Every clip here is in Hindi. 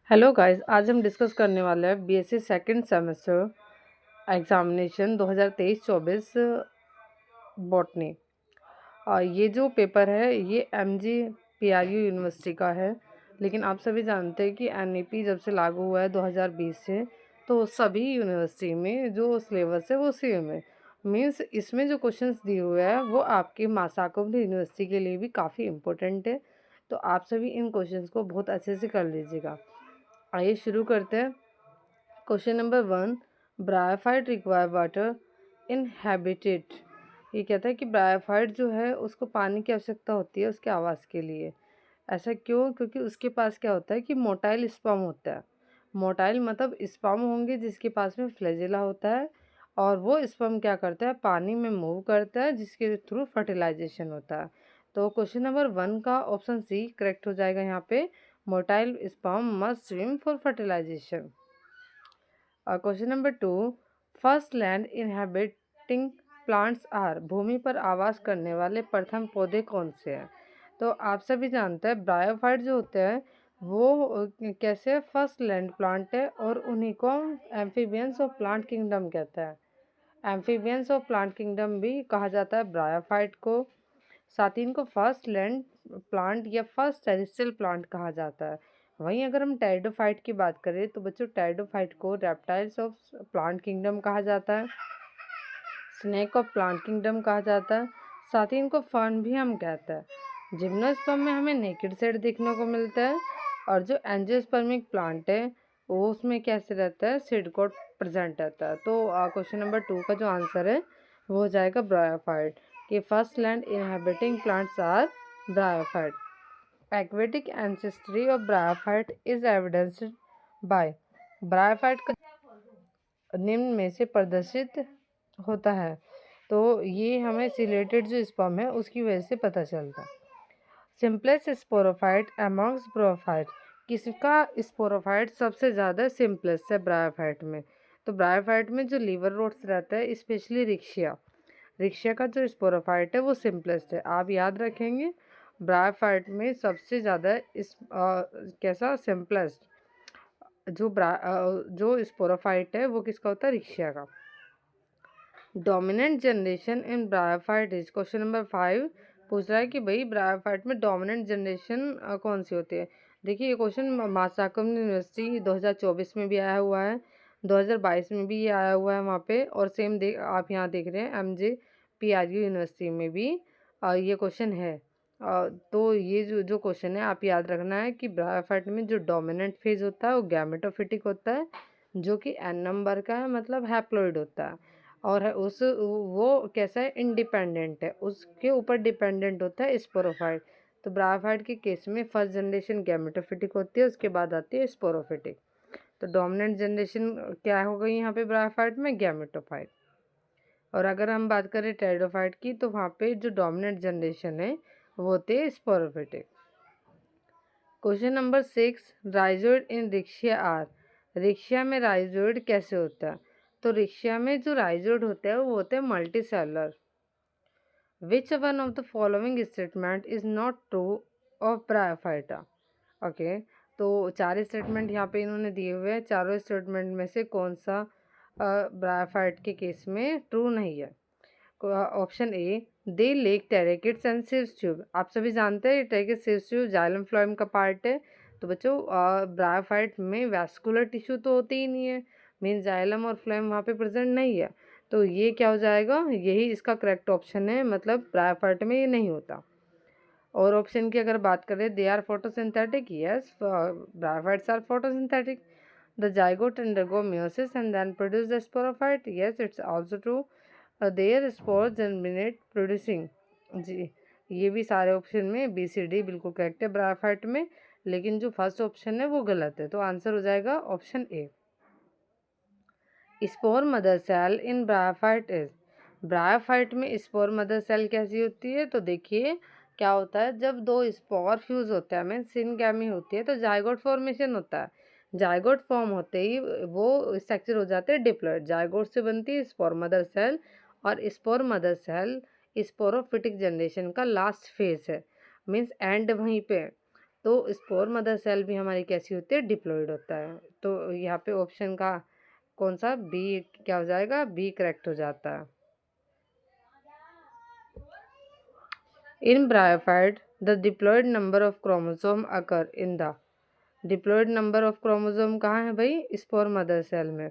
हेलो गाइस, आज हम डिस्कस करने वाले हैं BSc second semester examination 2023-24 botany. ये जो पेपर है ये एमजी पीआरयू यूनिवर्सिटी का है। लेकिन आप सभी जानते हैं कि एनईपी जब से लागू हुआ है 2020 से, तो सभी यूनिवर्सिटी में जो सिलेबस है वो सेम है। मीन्स इसमें जो क्वेश्चंस दिए हुए हैं वो आपके मासाकुंड यूनिवर्सिटी के लिए भी काफ़ी इम्पोर्टेंट है। तो आप सभी इन क्वेश्चंस को बहुत अच्छे से कर लीजिएगा। आइए शुरू करते हैं। Question number 1, bryophyte require water in habitat. ये कहता है कि ब्रायोफाइट जो है उसको पानी की आवश्यकता होती है उसके आवास के लिए। ऐसा क्यों? क्योंकि उसके पास क्या होता है कि मोटाइल स्पर्म होता है। मोटाइल मतलब स्पर्म होंगे जिसके पास में फ्लैजेला होता है, और वो स्पर्म क्या करता है, पानी में मूव करता है जिसके थ्रू फर्टिलाइजेशन होता है। तो क्वेश्चन नंबर 1 का ऑप्शन सी करेक्ट हो जाएगा यहाँ पे। Motile sperm must swim for fertilisation. Question number 2, first land inhabiting plants are. भूमि पर आवास करने वाले प्रथम पौधे कौन से हैं? तो आप सभी जानते हैं ब्रायोफाइट जो होते हैं वो कैसे फर्स्ट लैंड प्लांट है, और उन्हीं को एम्फीबियंस ऑफ प्लांट किंगडम कहता है। एम्फीबियंस ऑफ प्लांट किंगडम भी कहा जाता है ब्रायोफाइट को। साथ ही इनको फर्स्ट लैंड प्लांट या फर्स्ट टेरेस्ट्रियल प्लांट कहा जाता है। वहीं अगर हम टेरिडोफाइट की बात करें तो बच्चों टेरिडोफाइट को रेप्टाइल्स ऑफ प्लांट किंगडम कहा जाता है, स्नेक ऑफ प्लांट किंगडम कहा जाता है। साथ ही इनको फर्न भी हम कहते हैं। जिम्नोस्पर्म में हमें नेकेड सेड देखने को मिलता है, और जो एंजियोस्पर्मिक प्लांट है वो उसमें कैसे रहता है, सीड कोट प्रेजेंट रहता है। तो क्वेश्चन नंबर 2 का जो आंसर है वो हो जाएगा ब्रायोफाइट, कि first land inhabiting plants are bryophyte. Aquatic ancestry of bryophyte is evidenced by. Bryophyte का निम्न में से प्रदर्शित होता है। तो ये हमें सिलेटेड जो स्पर्म है उसकी वजह से पता चलता है। Simplest sporophyte amongst bryophyte. किसका स्पोरोफाइट सबसे ज़्यादा सिंपलेस्ट है ब्रायोफाइट में? तो ब्रायोफाइट में जो लीवर रोड्स रहता है, स्पेशली रिक्शिया, रिक्शिया का जो स्पोरोफाइट है वो सिंपलेस्ट है। आप याद रखेंगे ब्रायोफाइट में सबसे ज़्यादा इस कैसा सिंपलेस्ट जो स्पोरोफाइट है वो किसका होता है, रिक्शिया का। Dominant generation in bryophyte is. Question number 5 पूछ रहा है कि भाई ब्रायोफाइट में डोमिनेंट जनरेशन कौन सी होती है। देखिए ये क्वेश्चन मासाकम यूनिवर्सिटी 2024 में भी आया हुआ है, 2022 में भी ये आया हुआ है वहाँ पे, और सेम आप यहाँ देख रहे हैं एमजे पीआरयू यूनिवर्सिटी में भी ये क्वेश्चन है। तो ये जो जो क्वेश्चन है आप याद रखना है कि ब्रायोफाइट में जो डोमिनेंट फेज होता है वो गैमेटोफिटिक होता है, जो कि एन नंबर का है, मतलब हैप्लॉइड होता है। और है उस वो कैसा है, इंडिपेंडेंट है, उसके ऊपर डिपेंडेंट होता है स्पोरोफाइट। तो ब्रायोफाइट के केस में फर्स्ट जनरेशन गैमेटोफिटिक होती है, उसके बाद आती है स्पोरोफिटिक। तो डोमिनेंट जनरेशन क्या हो गई यहाँ पे ब्रायोफाइट में, गैमेटोफाइट। और अगर हम बात करें टेरिडोफाइट की तो वहाँ पे जो डोमिनेंट जनरेशन है वो होती है sporophytic. Question number 6, rhizoid in Riccia are. Riccia में राइजोइड कैसे होता है? तो रिक्शिया में जो राइजोइड होते हैं वो होते हैं multi cellular. Which one of the following statement is not true of bryophyta. Okay, तो 4 स्टेटमेंट यहाँ पे इन्होंने दिए हुए हैं, चारों स्टेटमेंट में से कौन सा ब्रायोफाइट के केस में ट्रू नहीं है? Option A, they lack tracheids and sieves tube. आप सभी जानते हैं tracheid sieves tube xylem phloem का पार्ट है। तो बच्चों ब्रायोफाइट में वैस्कुलर टिश्यू तो होती ही नहीं है, मीन जाइलम और फ्लोएम वहाँ पे प्रेजेंट नहीं है। तो ये क्या हो जाएगा, यही इसका करेक्ट ऑप्शन है, मतलब ब्रायोफाइट में ये नहीं होता। और ऑप्शन की अगर बात करें, they are photosynthetic, yes bryophytes are photosynthetic. The zygote undergo meiosis and then produce the sporophyte, yes it's also true. Their spore germinate producing. जी, ये भी सारे ऑप्शन में बी सी डी बिल्कुल करेक्ट है ब्रायोफाइट में, लेकिन जो फर्स्ट ऑप्शन है वो गलत है। तो आंसर हो जाएगा option A. Spore mother cell in bryophyte is. Bryophyte में स्पोर मदर सेल कैसी होती है? तो देखिए क्या होता है, जब दो स्पोर फ्यूज होते हैं, मीन सिनगैमी होती है, तो जाइगोट फॉर्मेशन होता है। जाइगोट फॉर्म होते ही वो स्ट्रक्चर हो जाते हैं डिप्लॉइड। जाइगोट से बनती है स्पोर मदर सेल, और spore mother cell sporophytic generation का लास्ट फेज है, मीन्स एंड वहीं पे है। तो स्पोर मदर सेल भी हमारी कैसी होती है, डिप्लॉइड होता है। तो यहाँ पे ऑप्शन का कौन सा बी क्या हो जाएगा, बी करेक्ट हो जाता है। In bryophyte the diploid number of chromosome occur in the diploid number of chromosome कहाँ है भाई, स्पोर मदर सेल में।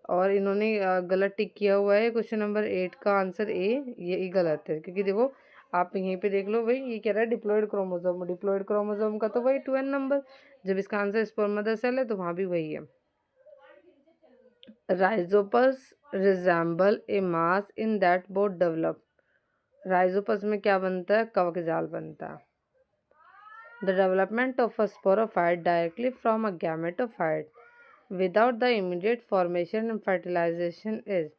और इन्होंने गलत टिक किया हुआ है। क्वेश्चन नंबर 8 का आंसर ए ये गलत है, क्योंकि देखो आप यहीं पे देख लो भाई, ये कह रहा है डिप्लॉइड क्रोमोसोम का तो वही 2n नंबर, जब इसका आंसर स्पोर मदर सेल है तो वहाँ भी वही है। Rhizopus resemble a moss in that both develop. Rhizopus में क्या बनता है, कवक जाल बनता है। The development of a sporophyte directly from a gametophyte without the immediate formation and fertilization is,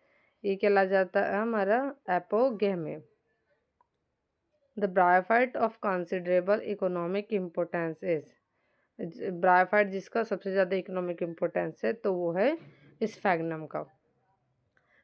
ये कहला जाता है हमारा apogamy. The bryophyte of considerable economic importance is, bryophyte जिसका सबसे ज़्यादा इकोनॉमिक इम्पोर्टेंस है तो वो है स्फैग्नम का।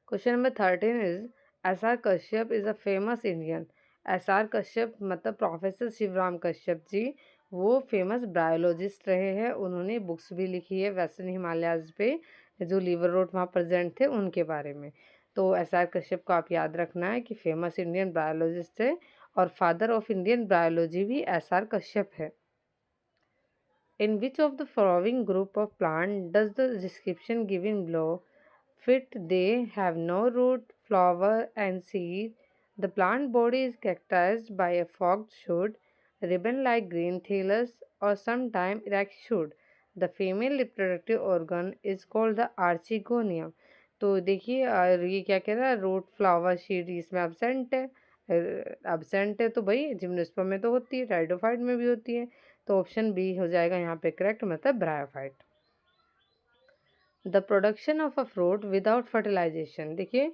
Question number 13 is S R Kashyap is a famous Indian. S R Kashyap मतलब प्रोफेसर शिवराम कश्यप जी, वो फेमस बायोलॉजिस्ट रहे हैं। उन्होंने बुक्स भी लिखी है वेस्टर्न हिमालयाज पे जो लीवर रोड वहाँ प्रेजेंट थे उनके बारे में। तो एस आर कश्यप को आप याद रखना है कि फेमस इंडियन बायोलॉजिस्ट है, और फादर ऑफ इंडियन बायोलॉजी भी एस आर कश्यप है। In which of the following group of plant does the description given below fit? They have no root, flower, and seed. The plant body is characterized by a forked shoot, ribbon-like green thallus, or sometimes erect shoot. The female reproductive organ is called the archegonium. तो देखिए ये क्या कह रहा है, रूट फ्लावर शीट इसमें एबसेंट है। एबसेंट है तो भाई जिम्नोस्पर्म में तो होती है, राइडोफाइट में भी होती है, तो ऑप्शन बी हो जाएगा यहाँ पे करेक्ट, मतलब bryophyte. The production of a fruit without fertilization, देखिए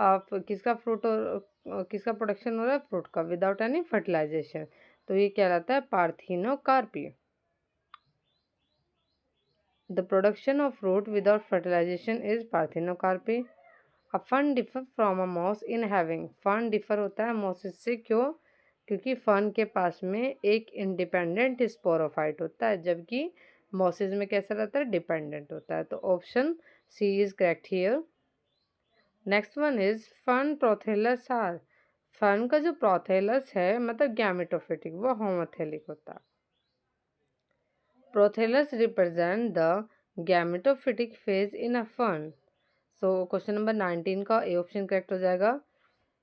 आप किसका फ्रूट और किसका प्रोडक्शन हो रहा है, फ्रूट का विदाउट एनी फर्टिलाइजेशन, तो ये क्या रहता है, parthenocarpy. The production of fruit without fertilization is parthenocarpy. A fern differ from a moss in having, fern differ होता है मॉसेस से, क्यों, क्योंकि फन के पास में एक इंडिपेंडेंट स्पोरोफाइट होता है, जबकि मॉसेस में कैसा रहता है, डिपेंडेंट होता है। तो option C is correct here. Next one is fern prothallus are, fern का जो प्रोथेलस है मतलब गैमेटोफिटिक, वो होमोथेलिक होता है। Prothallus represent the gametophytic phase in a fern. So question number 19 का ए ऑप्शन करेक्ट हो जाएगा।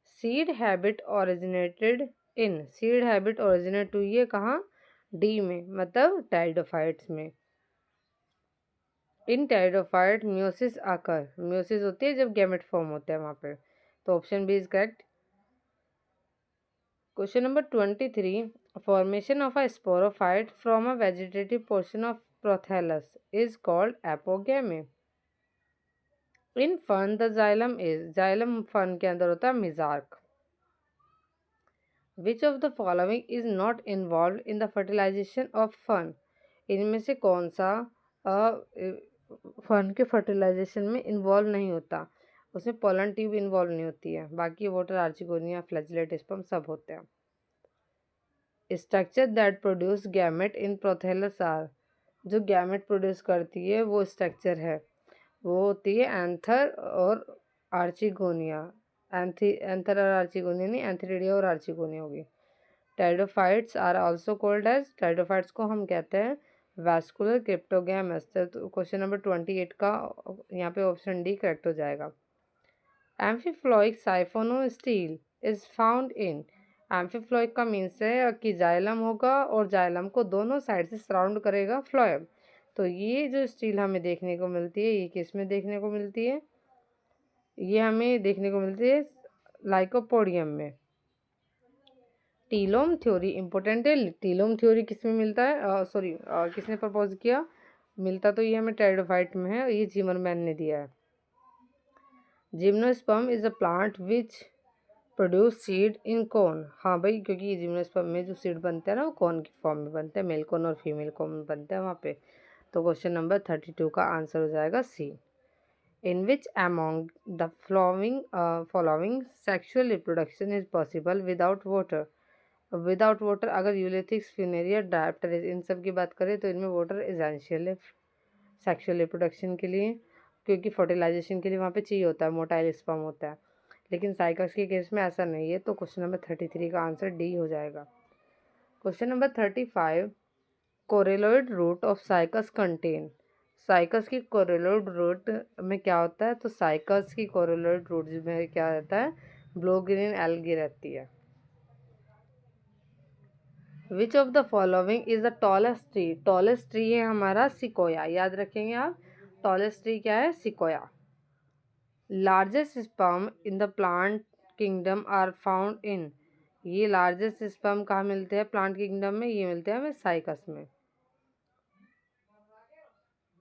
Seed habit originated in, seed habit originate हुई है कहाँ, डी में, मतलब टेरिडोफाइट्स में। इन टेरिडोफाइट म्योसिस आकर, म्योसिस होती है जब गैमेट फॉर्म होते हैं वहाँ पे, तो option B is correct. Question number 23, formation of a sporophyte from a vegetative portion of prothallus is called apogamy. In fern the xylem is, xylem fern के अंदर होता है mesarch. Which of the following is not involve in the fertilisation of fern, इनमें से कौन सा फन के फर्टिलाइजेशन में इन्वॉल्व नहीं होता, उसमें पोलन ट्यूब इन्वॉल्व नहीं होती है, बाकी वाटर आर्चिगोनिया फ्लैजिलेट स्पर्म सब होते हैं। Structure that produce gamete in prothallus are, जो गैमेट प्रोड्यूस करती है वो स्ट्रक्चर है, वो होती है एंथर और आर्चिगोनिया। एंथर और आर्चिगोनिया नहीं, एंथेरिडिया और आर्चिगोनिया होगी। Pteridophytes are also called as, pteridophytes को हम कहते हैं वैस्कुलर क्रिप्टोगैमस। तो क्वेश्चन नंबर 28 का यहाँ पे ऑप्शन डी करेक्ट हो जाएगा। एम्फीफ्लोइक साइफोनोस्टील इज फाउंड इन, एम्फीफ्लोइक का मीन्स है कि जाइलम होगा और जाइलम को दोनों साइड से सराउंड करेगा फ्लोएम। तो ये जो स्टील हमें देखने को मिलती है, ये किस में देखने को मिलती है, ये हमें देखने को मिलती है लाइकोपोडियम में। टीलोम थ्योरी इंपॉर्टेंट है, टीलोम थ्योरी किस में मिलता है, सॉरी किसने प्रपोज किया, मिलता तो ये हमें टेरिडोफाइट में है, ये जिमरमैन ने दिया है। Gymnosperm is a plant which produce seed in corn, हाँ भाई, क्योंकि जिम्नोस्पर्म में जो सीड बनते हैं ना वो कॉर्न की फॉर्म में बनते हैं, मेल कॉर्न और फीमेल कॉर्न में बनते हैं वहाँ पे। तो क्वेश्चन नंबर 32 का आंसर हो जाएगा C. In which among the following sexual reproduction is possible without water, without water अगर यूलेथिक्स, फ्यूनेरिया, डायप्टेरिस इन सब की बात करें तो इनमें वाटर एसेंशियल है सेक्सुअल रिप्रोडक्शन के लिए, क्योंकि फर्टिलाइजेशन के लिए वहाँ पे चाहिए होता है, मोटाइल स्पर्म होता है। लेकिन साइकस के केस में ऐसा नहीं है, तो क्वेश्चन नंबर 33 का आंसर डी हो जाएगा। Question number 35, coralloid root of Cycas contain. Cycas की कोरेलोइड रूट में क्या होता है, तो साइकस की कोरेलोइड रूट में क्या रहता है, ब्लू ग्रीन एल्गी रहती है। विच of the following is the tallest tree. Tallest tree है हमारा सिकोया, याद रखेंगे आप, टॉलेस्ट ट्री क्या है, sequoia. Largest sperm in the plant kingdom are found in. ये लार्जेस्ट स्पर्म कहाँ मिलते हैं प्लांट किंगडम में, ये मिलते हैं हमें साइकस में।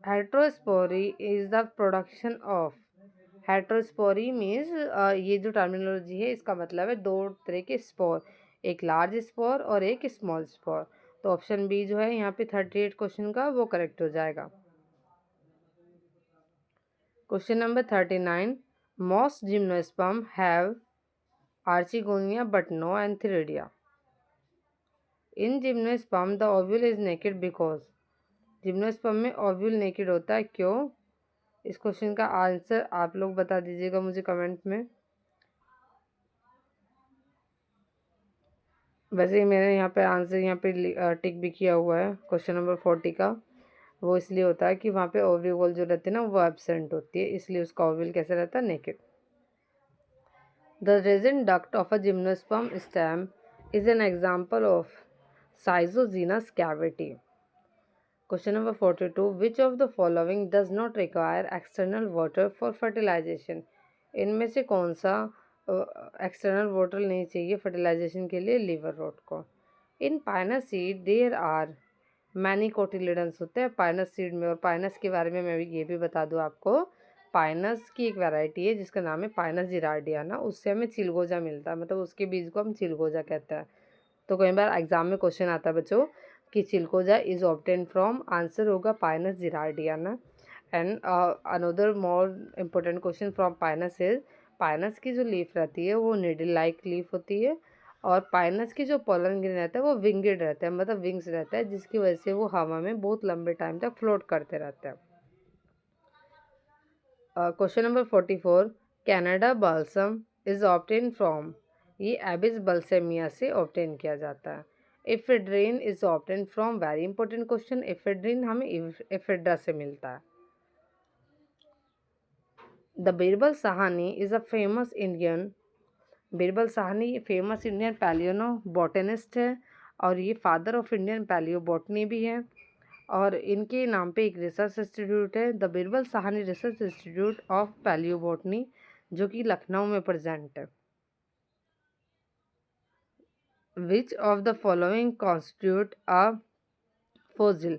Heterospory is the production of. Heterospory means ये जो टर्मिनोलॉजी है इसका मतलब है दो तरह के स्पोर, एक लार्ज स्पोर और एक स्मॉल स्पोर। तो ऑप्शन बी जो है यहाँ पे 38 क्वेश्चन का वो करेक्ट हो जाएगा। Question number 39, most gymnosperm have archegonia but no antheridia. In gymnosperm the ovule is naked because. Gymnosperm में ओव्यूल नेकेड होता है, क्यों? इस क्वेश्चन का आंसर आप लोग बता दीजिएगा मुझे कमेंट में। वैसे ही मैंने यहाँ पे आंसर यहाँ पे टिक भी किया हुआ है क्वेश्चन नंबर 40 का। वो इसलिए होता है कि वहाँ पे ओव्यूल जो रहती है ना वो एब्सेंट होती है, इसलिए उसका ओव्यूल कैसे रहता है, naked. The resin duct of a gymnosperm stem is an example of schizogenous cavity. Question number 42, which of the following does not require external water for fertilisation. इनमें से कौन सा एक्सटर्नल वाटर नहीं चाहिए फर्टिलाइजेशन के लिए, लीवर रोट को। In Pinus seed there are many cotyledons होते हैं पाइनस सीड में। और पाइनस के बारे में मैं ये भी बता दूं आपको, पाइनस की एक वैरायटी है जिसका नाम है पाइनस जिरार्डियाना, उससे हमें चिलगोजा मिलता है, मतलब उसके बीज को हम चिलगोजा कहते हैं। तो कई बार एग्जाम में क्वेश्चन आता है बच्चों कि चिलगोजा इज ऑब्टेन फ्रॉम, आंसर होगा Pinus gerardiana. And another more important question from Pinus is, Pinus की जो लीफ रहती है वो निडल लाइक लीफ होती है, और पाइनस की जो पोलन ग्रेन रहता है वो विंगेड रहता है, मतलब विंग्स रहता है, जिसकी वजह से वो हवा में बहुत लंबे टाइम तक फ्लोट करते रहते हैं। Question number 44, Canada balsam is obtain from. ये एबिस बल्सेमिया से ऑब्टेन किया जाता है। Ephedrine is obtain from, very important question, ephedrine हमें एफेड्रा से मिलता है। The Birbal Sahni is a famous Indian, Birbal Sahni famous Indian palaeobotanist है, और ये father of Indian palaeobotany भी है, और इनके नाम पे एक रिसर्च इंस्टीट्यूट है, the Birbal Sahni research institute of palaeo botany, जो कि लखनऊ में प्रेजेंट है। विच of the following constitute a fossil.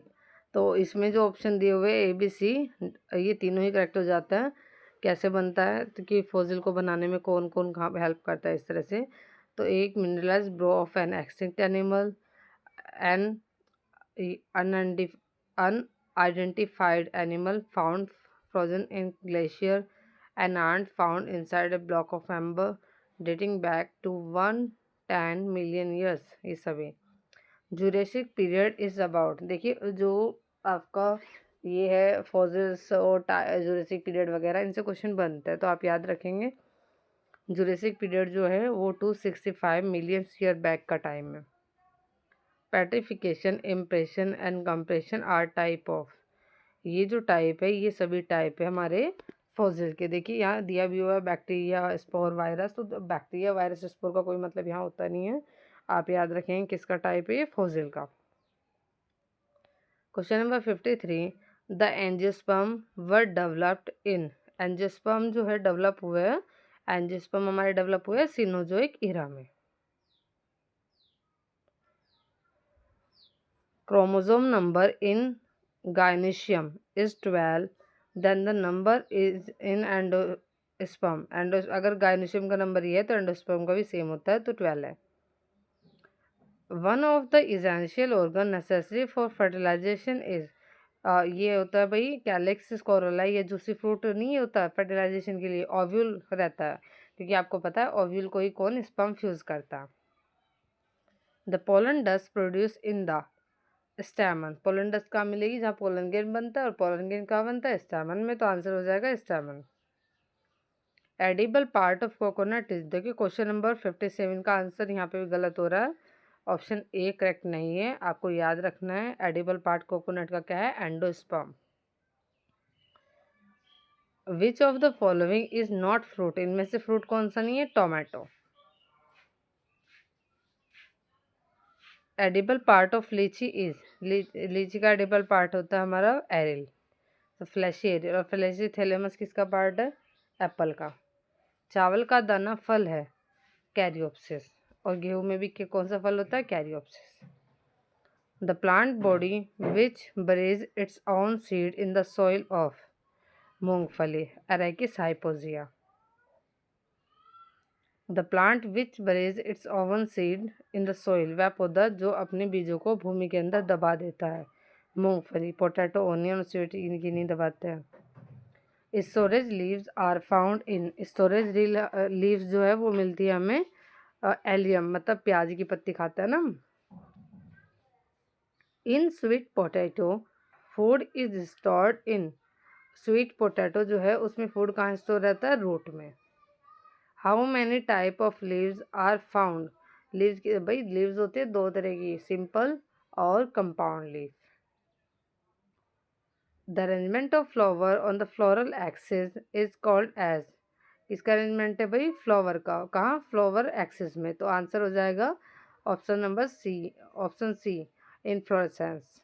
तो इसमें जो ऑप्शन दिए हुए ए बी सी, ये तीनों ही करेक्ट हो जाता है। कैसे बनता है, तो कि फोजिल को बनाने में कौन कौन कहाँ हेल्प करता है इस तरह से। तो एक mineralize brow of an extinct animal, an unidentified animal found frozen in glacier, an ant found inside a block of amber dating back to 110 million years, ये सभी। जुरेसिक पीरियड इज अबाउट, देखिए जो आपका ये है फॉसिल्स और जुरेसिक पीरियड वगैरह इनसे क्वेश्चन बनता है, तो आप याद रखेंगे जुरेसिक पीरियड जो है वो 265 मिलियन ईयर बैक का टाइम है। Petrification, impression and compression are type of. ये जो टाइप है ये सभी टाइप है हमारे फॉसिल के। देखिए यहाँ दिया भी हुआ है बैक्टीरिया, स्पोर, वायरस, तो बैक्टीरिया, वायरस, स्पोर का कोई मतलब यहाँ होता नहीं है, आप याद रखेंगे किसका टाइप है, ये फॉसिल का। Question number 53, the angiosperm were developed in. Angiosperm जो है डेवलप हुए हैं, एंजियोस्पर्म हमारे डेवलप हुए हैं सिनोजोइक इरा में। Chromosome number in gynoecium is 12, then the number is in endosperm. अगर गायनोशियम का नंबर ये है तो एंडोस्पर्म का भी सेम होता है, तो 12 है। One of the essential organ necessary for fertilization is, ये होता है भाई कैलेक्स स्कोरोला, ये जूसी फ्रूट नहीं होता फर्टिलाइजेशन के लिए, ओव्यूल रहता है, क्योंकि आपको पता है ओव्यूल को ही कौन स्पर्म फ्यूज करता है। The pollen dust produce in the stamen. Pollen dust कहाँ मिलेगी? जहाँ पोलन ग्रेन बनता है, और पोलन ग्रेन कहाँ बनता है? स्टैमन में। तो आंसर हो जाएगा stamen. Edible part of coconut is, देखिए क्वेश्चन नंबर 57 का आंसर यहाँ पे भी गलत हो रहा है। ऑप्शन ए करेक्ट नहीं है, आपको याद रखना है एडिबल पार्ट कोकोनट का क्या है? Endosperm. Which of the following is not fruit, इनमें से फ्रूट कौन सा नहीं है? टोमेटो। एडिबल पार्ट ऑफ लीची इज, लीची का एडिबल पार्ट होता है हमारा एरिल, तो फ्लैशी एरिल। और फ्लैशी थैलेमस किसका पार्ट है? एप्पल का। चावल का दाना फल है, कैरियोप्सिस। और गेहूं में भी कौन सा फल होता है? Caryopsis. The plant body which buries its own seed in the soil of, मूंगफली, Arachis hypogaea. The plant which buries its own seed in the soil, वह पौधा जो अपने बीजों को भूमि के अंदर दबा देता है, मूंगफली। पोटैटो, ओनियन और स्वीट इनकी नहीं दबाते हैं। Storage leaves are found in, storage leaves जो है वो मिलती है हमें एलियम, मतलब प्याज की पत्ती खाता है ना। In sweet potato food is stored in, sweet potato जो है उसमें फूड कहाँ स्टोर रहता है? रूट में। How many type of leaves are found, leaves की भाई लीव्स होते हैं दो तरह की, सिंपल और compound leaf. The arrangement of flower on the floral axis is called as, इसका अरेंजमेंट है भाई फ्लावर का, कहाँ? फ्लावर एक्सिस में। तो आंसर हो जाएगा option number C, option C, inflorescence.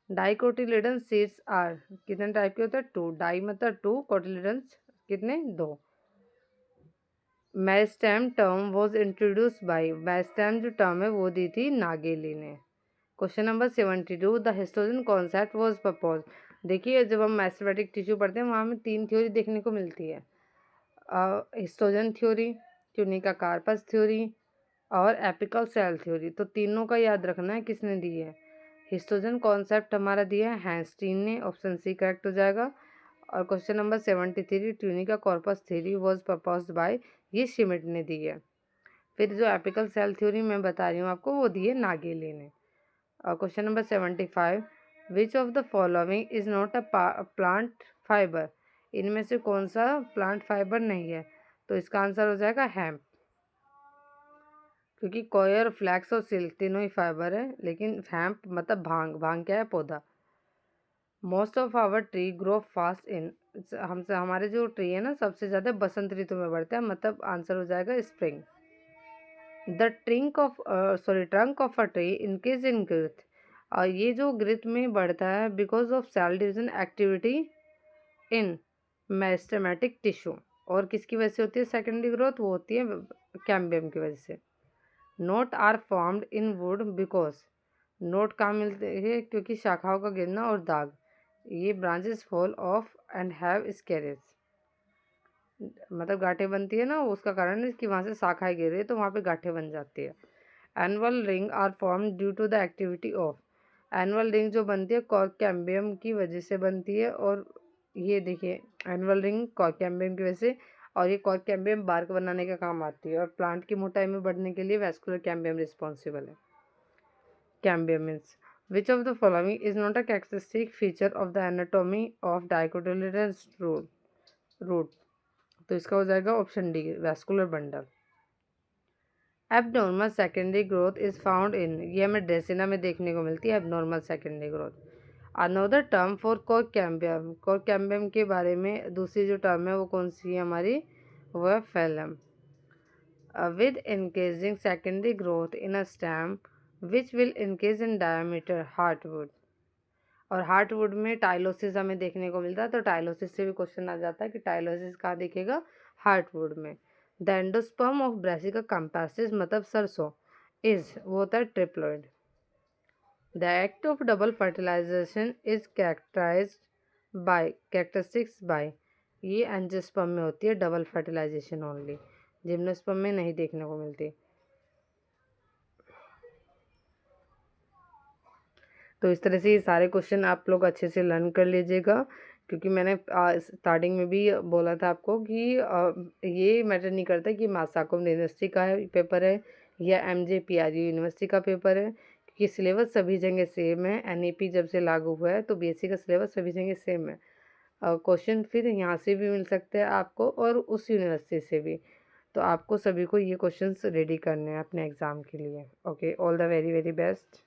Dicotyledon seeds are, कितने टाइप के होते हैं? टू। डाई मतलब टू, कोटिलेडन्स कितने? दो। Meristem term was introduce by, meristem जो टर्म है वो दी थी नागेली ने। Question number 72, the histogen concept was propose. देखिए जब हम मैथमेटिक टिश्यू पढ़ते हैं वहाँ हमें तीन थ्योरी देखने को मिलती है, histogen theory, tunica corpus theory और एपिकल सेल थ्योरी। तो तीनों का याद रखना है किसने दी है। हिस्टोजन कॉन्सेप्ट हमारा दिया है हैंस्टीन ने, ऑप्शन सी करेक्ट हो जाएगा। और question number 73, tunica corpus theory was proposed by, ये शिमिट ने दी है। फिर जो एपिकल सेल थ्योरी मैं बता रही हूँ आपको वो दी है नागेली ने। और question number 75, which of the following is not a plant fibre, इनमें से कौन सा प्लांट फाइबर नहीं है? तो इसका आंसर हो जाएगा हेम्प, क्योंकि कॉयर, फ्लैक्स और सिल्क तीनों ही फाइबर है, लेकिन हेम्प मतलब भांग, भांग क्या है? पौधा। Most of our tree grow fast in, हमसे हमारे जो ट्री है ना सबसे ज़्यादा बसंत ऋतु में बढ़ता है, मतलब आंसर हो जाएगा spring. The trunk of a tree increase in growth, और ये जो ग्रोथ में बढ़ता है because of cell division activity in meristematic tissue. और किसकी वजह से होती है सेकेंडरी ग्रोथ? वो होती है कैम्बियम की वजह से। Knot are formed in wood because, knot कहाँ मिलते हैं? क्योंकि शाखाओं का गिरना और दाग, ये branches fall off and have scars, मतलब गांठें बनती है ना, उसका कारण है कि वहाँ से शाखाएं गिर रही है तो वहाँ पे गांठें बन जाती है। Annual ring are form due to the activity of, annual ring जो बनती है कॉर्कैम्बियम की वजह से बनती है। और ये देखिए एनुअल रिंग कॉर्कैम्बियम की वजह से, और ये कॉर्कैम्बियम बार्क बनाने का काम आती है, और प्लांट की मोटाई में बढ़ने के लिए वैस्कुलर कैम्बियम रिस्पॉन्सिबल है। Cambium means, which of the following is not a characteristic feature of the anatomy of dicotyledons root. तो इसका हो जाएगा option D, vascular bundle. Abnormal secondary growth is found in, ये हमें ड्रेसिना में देखने को मिलती है abnormal secondary growth. Another term for cork cambium, cork cambium के बारे में दूसरी जो टर्म है वो कौन सी है हमारी? वो है phellum. With increasing secondary growth in a stem which will increase in diameter, heartwood. और हार्टवुड में टाइलोसिस हमें देखने को मिलता है, तो टाइलोसिस से भी क्वेश्चन आ जाता है कि टाइलोसिस कहाँ दिखेगा? हार्टवुड में। The endosperm of Brassica campestris, मतलब सरसों, इज, वो होता है triploid. The act of double fertilization is characteristics by, ये एंजियोस्पर्म में होती है डबल फर्टिलाइजेशन ओनली, जिम्नोस्पर्म में नहीं देखने को मिलती। तो इस तरह से ये सारे क्वेश्चन आप लोग अच्छे से लर्न कर लीजिएगा, क्योंकि मैंने स्टार्टिंग में भी बोला था आपको कि ये मैटर नहीं करता कि मासाको यूनिवर्सिटी का है पेपर है या MJPRU यूनिवर्सिटी का पेपर है, क्योंकि सिलेबस सभी जगह सेम है। NEP जब से लागू हुआ है तो BSc का सिलेबस सभी जगह सेम है। क्वेश्चन फिर यहाँ से भी मिल सकते हैं आपको और उस यूनिवर्सिटी से भी। तो आपको सभी को ये क्वेश्चंस रेडी करने हैं अपने एग्ज़ाम के लिए। Okay, all the very very best.